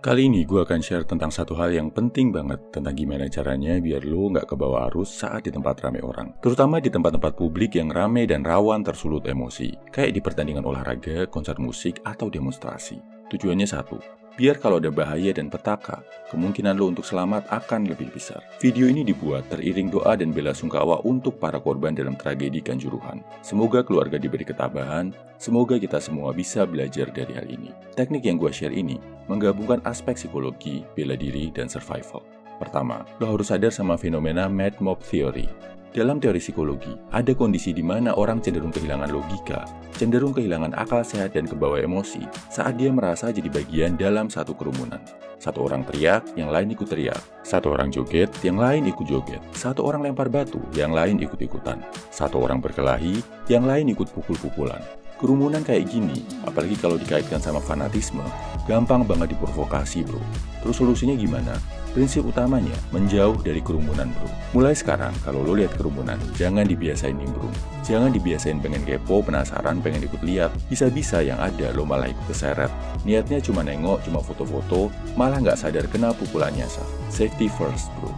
Kali ini gue akan share tentang satu hal yang penting banget tentang gimana caranya biar lo nggak kebawa arus saat di tempat ramai orang. Terutama di tempat-tempat publik yang ramai dan rawan tersulut emosi, kayak di pertandingan olahraga, konser musik, atau demonstrasi. Tujuannya satu, biar kalau ada bahaya dan petaka, kemungkinan lo untuk selamat akan lebih besar. Video ini dibuat teriring doa dan bela sungkawa untuk para korban dalam tragedi Kanjuruhan. Semoga keluarga diberi ketabahan, semoga kita semua bisa belajar dari hal ini. Teknik yang gue share ini menggabungkan aspek psikologi, bela diri, dan survival. Pertama, lo harus sadar sama fenomena Mad Mob Theory. Dalam teori psikologi, ada kondisi di mana orang cenderung kehilangan logika, cenderung kehilangan akal sehat dan kebawa emosi saat dia merasa jadi bagian dalam satu kerumunan. Satu orang teriak, yang lain ikut teriak. Satu orang joget, yang lain ikut joget. Satu orang lempar batu, yang lain ikut-ikutan. Satu orang berkelahi, yang lain ikut pukul-pukulan. Kerumunan kayak gini, apalagi kalau dikaitkan sama fanatisme, gampang banget diprovokasi bro. Terus solusinya gimana? Prinsip utamanya, menjauh dari kerumunan bro. Mulai sekarang, kalau lo lihat kerumunan, jangan dibiasain nimbrung. Jangan dibiasain pengen kepo, penasaran, pengen ikut lihat. Bisa-bisa yang ada lo malah ikut keseret. Niatnya cuma nengok, cuma foto-foto, malah nggak sadar kena pukulan nyasar. Safety first bro.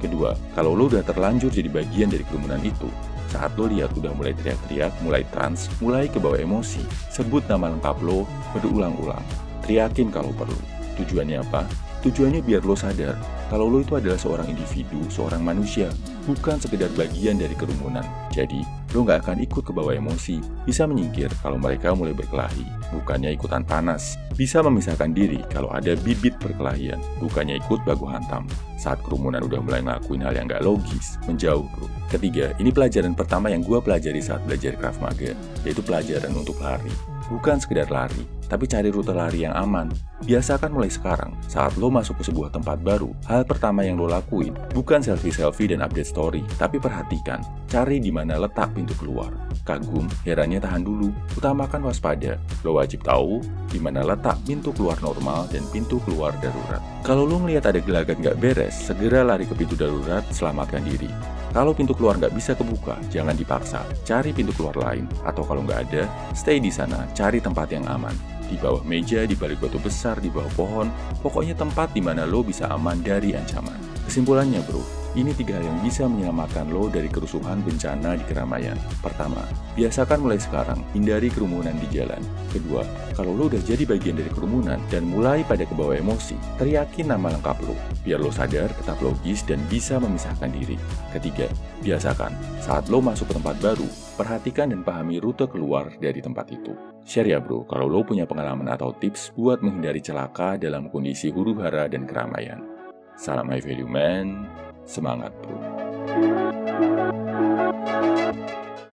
Kedua, kalau lo udah terlanjur jadi bagian dari kerumunan itu, saat lo lihat udah mulai teriak-teriak, mulai trans, mulai kebawa emosi, sebut nama lengkap lo berulang-ulang. Teriakin kalau perlu. Tujuannya apa? Tujuannya biar lo sadar kalau lo itu adalah seorang individu, seorang manusia, bukan sekedar bagian dari kerumunan. Jadi, lo nggak akan ikut kebawa emosi, bisa menyingkir kalau mereka mulai berkelahi, bukannya ikutan panas. Bisa memisahkan diri kalau ada bibit perkelahian, bukannya ikut baku hantam. Saat kerumunan udah mulai ngelakuin hal yang nggak logis, menjauh bro. Ketiga, ini pelajaran pertama yang gue pelajari saat belajar Krav Maga, yaitu pelajaran untuk lari. Bukan sekedar lari, tapi cari rute lari yang aman. Biasakan mulai sekarang, saat lo masuk ke sebuah tempat baru, hal pertama yang lo lakuin bukan selfie-selfie dan update story, tapi perhatikan, cari di mana letak pintu keluar. Kagum, herannya tahan dulu, utamakan waspada. Lo wajib tahu di mana letak pintu keluar normal dan pintu keluar darurat. Kalau lo ngelihat ada gelagat nggak beres, segera lari ke pintu darurat, selamatkan diri. Kalau pintu keluar nggak bisa kebuka, jangan dipaksa, cari pintu keluar lain. Atau kalau nggak ada, stay di sana, cari tempat yang aman. Di bawah meja, di balik batu besar, di bawah pohon, pokoknya tempat di mana lo bisa aman dari ancaman. Kesimpulannya bro, ini 3 hal yang bisa menyelamatkan lo dari kerusuhan bencana di keramaian. Pertama, biasakan mulai sekarang, hindari kerumunan di jalan. Kedua, kalau lo udah jadi bagian dari kerumunan dan mulai pada kebawa emosi, teriakin nama lengkap lo, biar lo sadar, tetap logis, dan bisa memisahkan diri. Ketiga, biasakan, saat lo masuk ke tempat baru, perhatikan dan pahami rute keluar dari tempat itu. Share ya bro, kalau lo punya pengalaman atau tips buat menghindari celaka dalam kondisi huru-hara dan keramaian. Salam high value man, semangat bro.